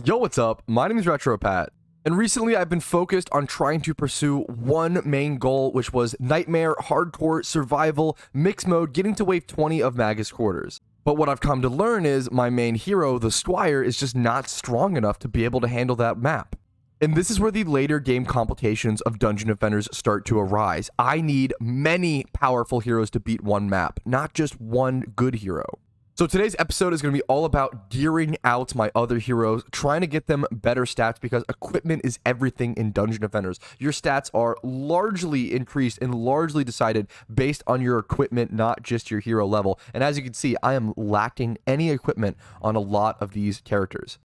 Yo, what's up? My name is RetroPat, and recently I've been focused on trying to pursue one main goal, which was Nightmare, Hardcore, Survival, Mixed Mode, getting to Wave 20 of Magus Quarters. But what I've come to learn is my main hero, the Squire, is just not strong enough to be able to handle that map. And this is where the later game complications of Dungeon Defenders start to arise. I need many powerful heroes to beat one map, not just one good hero. So today's episode is going to be all about gearing out my other heroes, trying to get them better stats because equipment is everything in Dungeon Defenders. Your stats are largely increased and largely decided based on your equipment, not just your hero level. And as you can see, I am lacking any equipment on a lot of these characters.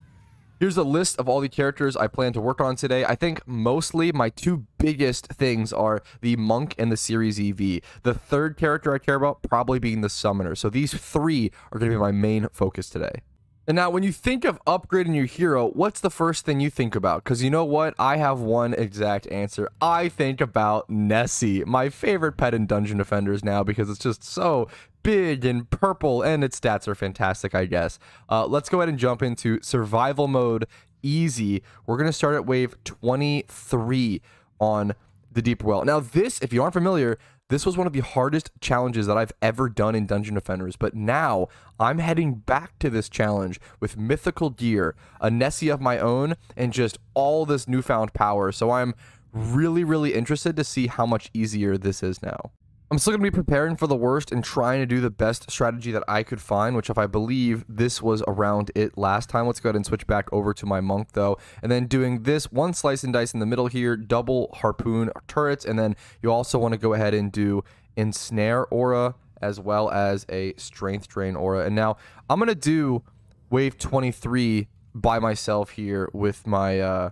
Here's a list of all the characters I plan to work on today. I think mostly my two biggest things are the Monk and the Series EV. The third character I care about probably being the Summoner. So these three are going to be my main focus today. And now when you think of upgrading your hero, what's the first thing you think about? Because you know what? I have one exact answer. I think about Nessie, my favorite pet in Dungeon Defenders now because it's just so big and purple and its stats are fantastic, I guess. Let's go ahead and jump into survival mode easy. We're going to start at wave 23 on the Deeper Well. Now this, if you aren't familiar, this was one of the hardest challenges that I've ever done in Dungeon Defenders, but now I'm heading back to this challenge with mythical gear, a Nessie of my own, and just all this newfound power. So I'm really interested to see how much easier this is now. I'm still going to be preparing for the worst and trying to do the best strategy that I could find, which if I believe this was around it last time. Let's go ahead and switch back over to my Monk though. And then doing this one slice and dice in the middle here, double harpoon turrets. And then you also want to go ahead and do ensnare aura as well as a strength drain aura. And now I'm going to do wave 23 by myself here with my,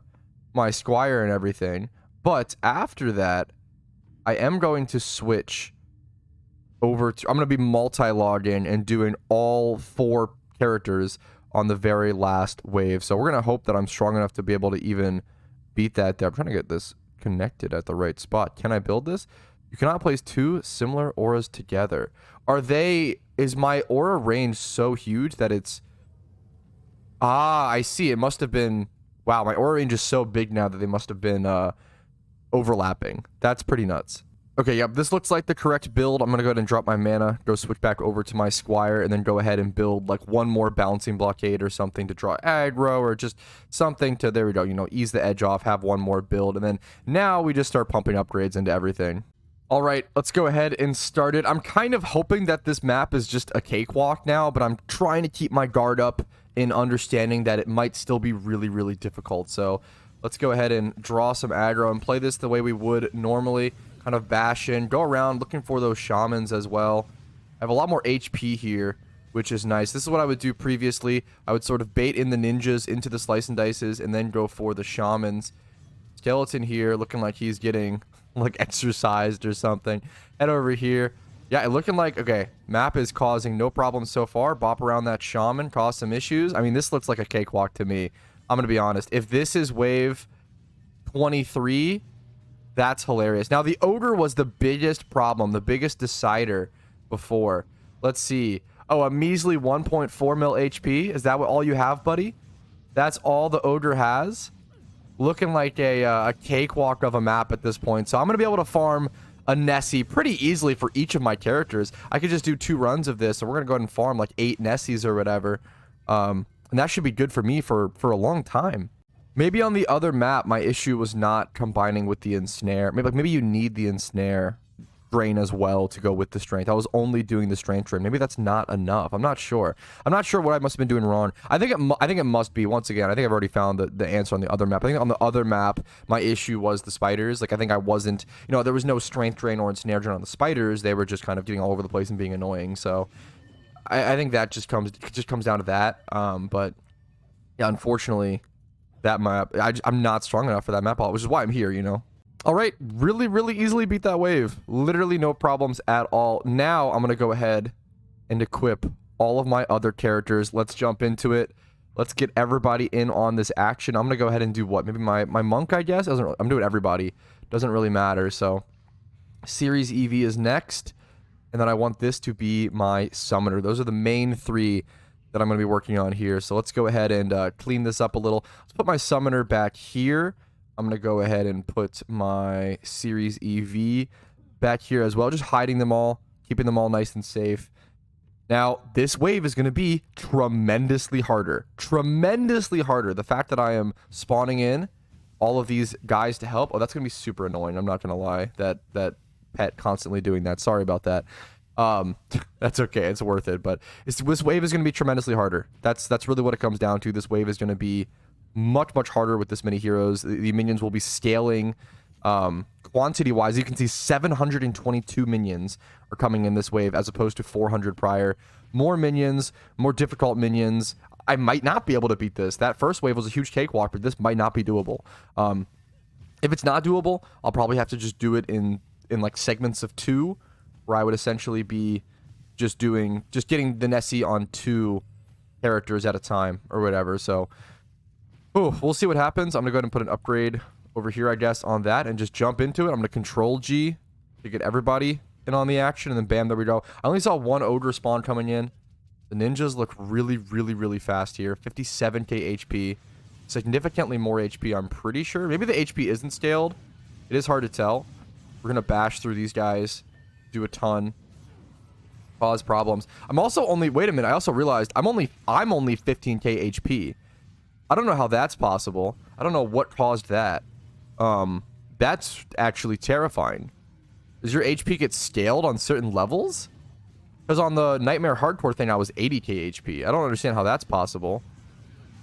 my Squire and everything. But after that, I am going to switch over to, I'm going to be multi-logging and doing all 4 characters on the very last wave. So we're going to hope that I'm strong enough to be able to even beat that there. I'm trying to get this connected at the right spot. Can I build this? You cannot place 2 similar auras together. Is my aura range so huge that it's, I see. It must have been, wow, my aura range is so big now that they must have been, overlapping. That's pretty nuts. Okay, yep, this looks like the correct build. I'm gonna go ahead and drop my mana, go switch back over to my Squire, and then go ahead and build like one more bouncing blockade or something to draw aggro, or just something to, there we go, you know, ease the edge off, have one more build, and then now we just start pumping upgrades into everything. All right, let's go ahead and start it. I'm kind of hoping that this map is just a cakewalk now, but I'm trying to keep my guard up in understanding that it might still be really difficult. So let's go ahead and draw some aggro and play this the way we would normally. Kind of bash in, go around looking for those shamans as well. I have a lot more HP here, which is nice. This is what I would do previously. I would sort of bait in the ninjas into the slice and dices and then go for the shamans. Skeleton here looking like he's getting like exercised or something. Head over here. Yeah, looking like, okay, map is causing no problems so far. Bop around that shaman, cause some issues. I mean, this looks like a cakewalk to me. I'm going to be honest. If this is wave 23, that's hilarious. Now, the ogre was the biggest problem, the biggest decider before. Let's see. Oh, a measly 1.4 mil HP. Is that what all you have, buddy? That's all the ogre has? Looking like a cakewalk of a map at this point. So I'm going to be able to farm a Nessie pretty easily for each of my characters. I could just do 2 runs of this, and we're going to go ahead and farm like 8 Nessies or whatever. And that should be good for me for a long time. Maybe on the other map, my issue was not combining with the ensnare. Maybe you need the ensnare drain as well to go with the strength. I was only doing the strength drain. Maybe that's not enough. I'm not sure. I'm not sure what I must have been doing wrong. I think it must be, once again, I think I've already found the answer on the other map. I think on the other map, my issue was the spiders. Like, I think I wasn't, you know, there was no strength drain or ensnare drain on the spiders. They were just kind of getting all over the place and being annoying. So I think that just comes down to that. But yeah, unfortunately, that map, I'm not strong enough for that map, which is why I'm here, you know. All right, really easily beat that wave. Literally no problems at all. Now I'm gonna go ahead and equip all of my other characters. Let's jump into it. Let's get everybody in on this action. I'm gonna go ahead and do what? Maybe my Monk, I guess. I'm doing everybody. Doesn't really matter. So Series EV is next, and then I want this to be my Summoner. Those are the main 3 that I'm going to be working on here. So let's go ahead and clean this up a little. Let's put my summoner back here. I'm going to go ahead and put my Series EV back here as well. Just hiding them all, keeping them all nice and safe. Now, this wave is going to be tremendously harder. Tremendously harder. The fact that I am spawning in all of these guys to help. Oh, that's going to be super annoying. I'm not going to lie. That pet constantly doing that. Sorry about that. That's okay. It's worth it. But this wave is going to be tremendously harder. That's really what it comes down to. This wave is going to be much, much harder with this many heroes. The minions will be scaling quantity-wise. You can see 722 minions are coming in this wave as opposed to 400 prior. More minions, more difficult minions. I might not be able to beat this. That first wave was a huge cakewalk, but this might not be doable. If it's not doable, I'll probably have to just do it in like segments of 2, where I would essentially be just getting the Nessie on 2 characters at a time or whatever. So, we'll see what happens. I'm gonna go ahead and put an upgrade over here, I guess, on that and just jump into it. I'm gonna Control G to get everybody in on the action, and then bam, there we go. I only saw 1 ogre spawn coming in. The ninjas look really, really, really fast here. 57k HP. Significantly more HP, I'm pretty sure. Maybe the HP isn't scaled. It is hard to tell. We're gonna bash through these guys, do a ton, cause problems. I'm also only, wait a minute, I also realized I'm only 15k HP. I don't know how that's possible. I don't know what caused that. That's actually terrifying. Does your HP get scaled on certain levels? Because on the Nightmare Hardcore thing, I was 80k HP. I don't understand how that's possible.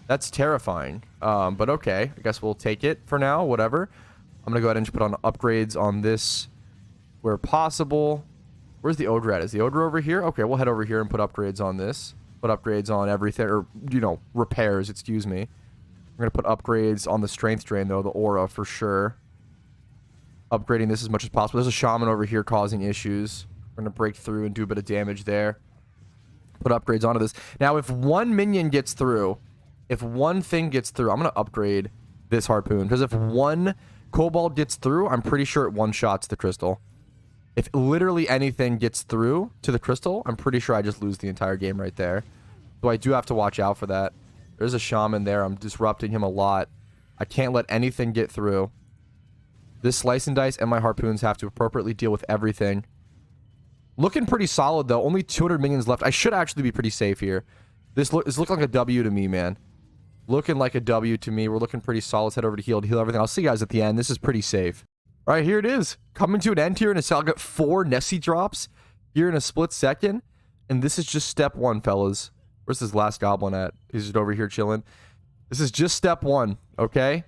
That's terrifying. But okay, I guess we'll take it for now, whatever. I'm gonna go ahead and just put on upgrades on this where possible. Where's the Ogre at? Is the Ogre over here? Okay, we'll head over here and put upgrades on this. Put upgrades on everything, or, you know, repairs, excuse me. We're going to put upgrades on the strength drain, though, the aura, for sure. Upgrading this as much as possible. There's a shaman over here causing issues. We're going to break through and do a bit of damage there. Put upgrades onto this. Now, if one minion gets through, if one thing gets through, I'm going to upgrade this harpoon. Because if one kobold gets through, I'm pretty sure it one-shots the crystal. If literally anything gets through to the crystal, I'm pretty sure I just lose the entire game right there. So I do have to watch out for that. There's a shaman there. I'm disrupting him a lot. I can't let anything get through. This slice and dice and my harpoons have to appropriately deal with everything. Looking pretty solid, though. Only 200 minions left. I should actually be pretty safe here. This looking like a W to me, man. Looking like a W to me. We're looking pretty solid. Let's head over to heal everything. I'll see you guys at the end. This is pretty safe. All right, here it is. Coming to an end here in a second. I got 4 Nessie drops here in a split second. And this is just step 1, fellas. Where's this last goblin at? He's just over here chilling. This is just step 1, okay?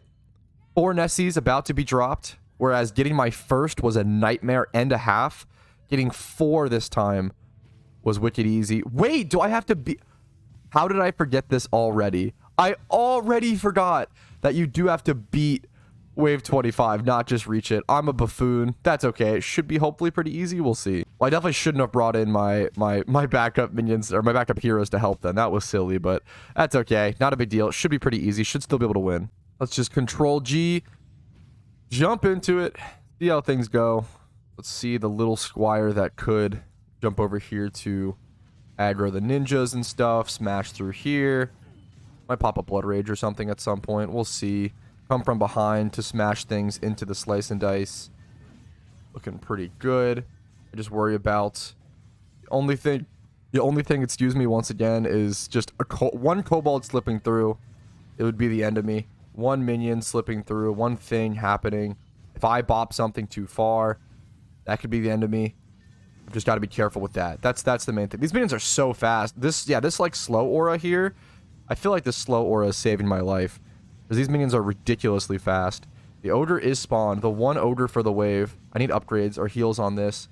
4 Nessies about to be dropped. Whereas getting my first was a nightmare and a half. Getting 4 this time was wicked easy. Wait, do I have to be... How did I forget this already? I already forgot that you do have to beat Wave 25, not just reach it. I'm a buffoon. That's okay. It should be hopefully pretty easy. We'll see. Well, I definitely shouldn't have brought in my backup minions, or my backup heroes to help them. That was silly, but that's okay. Not a big deal. It should be pretty easy. Should still be able to win. Let's just Control G. Jump into it. See how things go. Let's see the little squire that could jump over here to aggro the ninjas and stuff. Smash through here. Might pop a Blood Rage or something at some point. We'll see. Come from behind to smash things into the slice and dice. Looking pretty good. I just worry about the only thing, excuse me, once again, is just one kobold slipping through. It would be the end of me. One minion slipping through, one thing happening. If I bop something too far, that could be the end of me. I've just got to be careful with that. That's the main thing. These minions are so fast. This like slow aura here, I feel like this slow aura is saving my life. Because these minions are ridiculously fast. The Ogre is spawned. The 1 Ogre for the wave. I need upgrades or heals on this.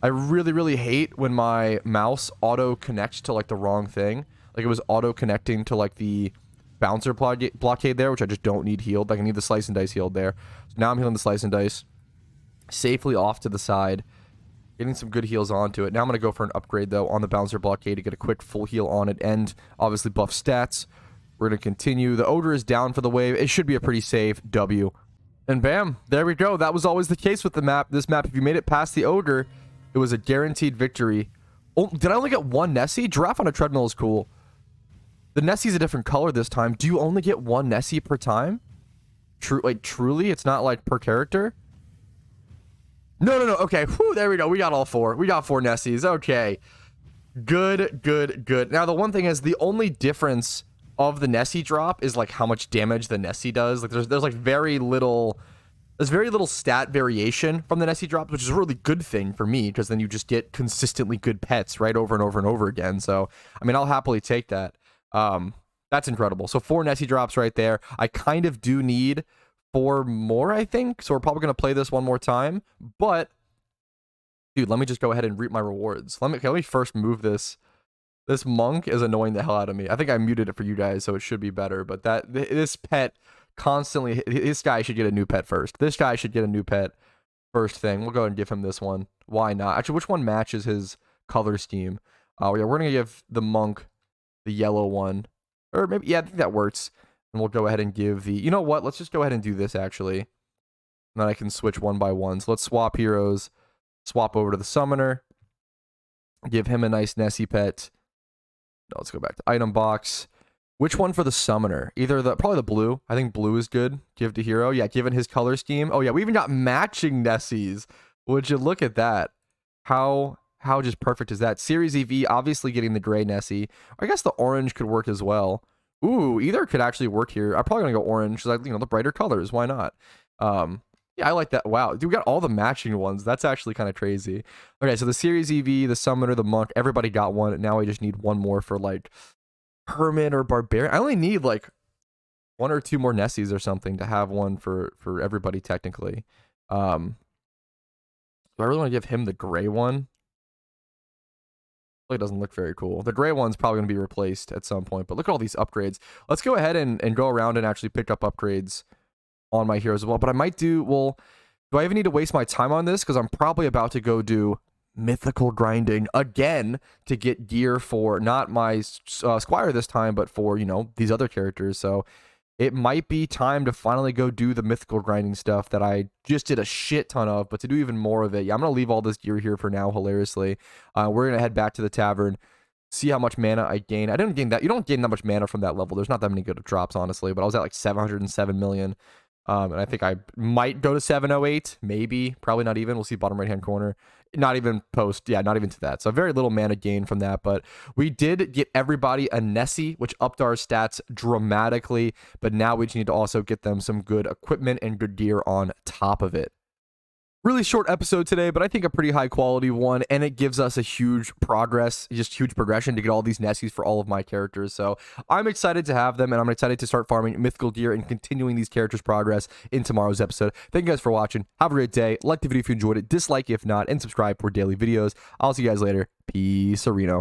I really, really hate when my mouse auto-connects to, like, the wrong thing. Like, it was auto-connecting to, like, the bouncer blockade there, which I just don't need healed. Like, I need the slice and dice healed there. So now I'm healing the slice and dice. Safely off to the side. Getting some good heals onto it. Now I'm going to go for an upgrade, though, on the bouncer blockade to get a quick full heal on it. And, obviously, buff stats. We're going to continue. The Ogre is down for the wave. It should be a pretty safe W. And bam, there we go. That was always the case with the map. This map, if you made it past the Ogre, it was a guaranteed victory. Oh, did I only get 1 Nessie? Giraffe on a treadmill is cool. The Nessie's a different color this time. Do you only get one Nessie per time? Truly? It's not like per character? No. Okay. Whew, there we go. We got all four. We got 4 Nessies. Okay. Good. Now, the one thing is the only difference of the Nessie drop is like how much damage the Nessie does. Like there's like very little stat variation from the Nessie drops, which is a really good thing for me because then you just get consistently good pets right over and over and over again. So, I mean, I'll happily take that. That's incredible. So 4 Nessie drops right there. I kind of do need 4 more, I think. So we're probably going to play this one more time, but dude, let me just go ahead and reap my rewards. Let me first move this. This monk is annoying the hell out of me. I think I muted it for you guys, so it should be better. But this pet constantly, this guy should get a new pet first. This guy should get a new pet first thing. We'll go ahead and give him this one. Why not? Actually, which one matches his color scheme? Yeah, we're gonna give the monk the yellow one, or maybe I think that works. And we'll go ahead and give the. You know what? Let's just go ahead and do this actually. And then I can switch one by one. So let's swap heroes. Swap over to the summoner. Give him a nice Nessie pet. No, let's go back to item box. Which one for the summoner? Probably the blue. I think blue is good. Give to hero. Yeah, given his color scheme. Oh yeah, we even got matching Nessies. Would you look at that? How just perfect is that? Series EV obviously getting the gray Nessie. I guess the orange could work as well. Ooh, either could actually work here. I'm probably gonna go orange because the brighter colors. Why not? Yeah, I like that. Wow, dude, we got all the matching ones. That's actually kind of crazy. Okay, so the Series EV, the Summoner, the Monk, everybody got one. Now I just need one more for like Hermit or Barbarian. I only need like 1 or 2 more Nessies or something to have one for everybody technically. Do I really want to give him the gray one? It doesn't look very cool. The gray one's probably going to be replaced at some point, but look at all these upgrades. Let's go ahead and go around and actually pick up upgrades on my heroes as well. But I might do I even need to waste my time on this? Because I'm probably about to go do mythical grinding again to get gear for not my squire this time, but for these other characters. So it might be time to finally go do the mythical grinding stuff that I just did a shit ton of, but to do even more of it. Yeah, I'm gonna leave all this gear here for now, hilariously. We're gonna head back to the tavern, see how much mana I gain. I didn't gain that. You don't gain that much mana from that level. There's not that many good drops, honestly, but I was at like 707 million. And I think I might go to 708, maybe, probably not even. We'll see bottom right hand corner. Not even post, yeah, not even to that. So very little mana gain from that, but we did get everybody a Nessie, which upped our stats dramatically. But now we just need to also get them some good equipment and good gear on top of it. Really short episode today, but I think a pretty high quality one, and it gives us a huge progression to get all these Nessies for all of my characters. So I'm excited to have them, and I'm excited to start farming mythical gear and continuing these characters' progress in tomorrow's episode. Thank you guys for watching. Have a great day. Like the video if you enjoyed it, dislike if not, and subscribe for daily videos. I'll see you guys later. Peace, Reno.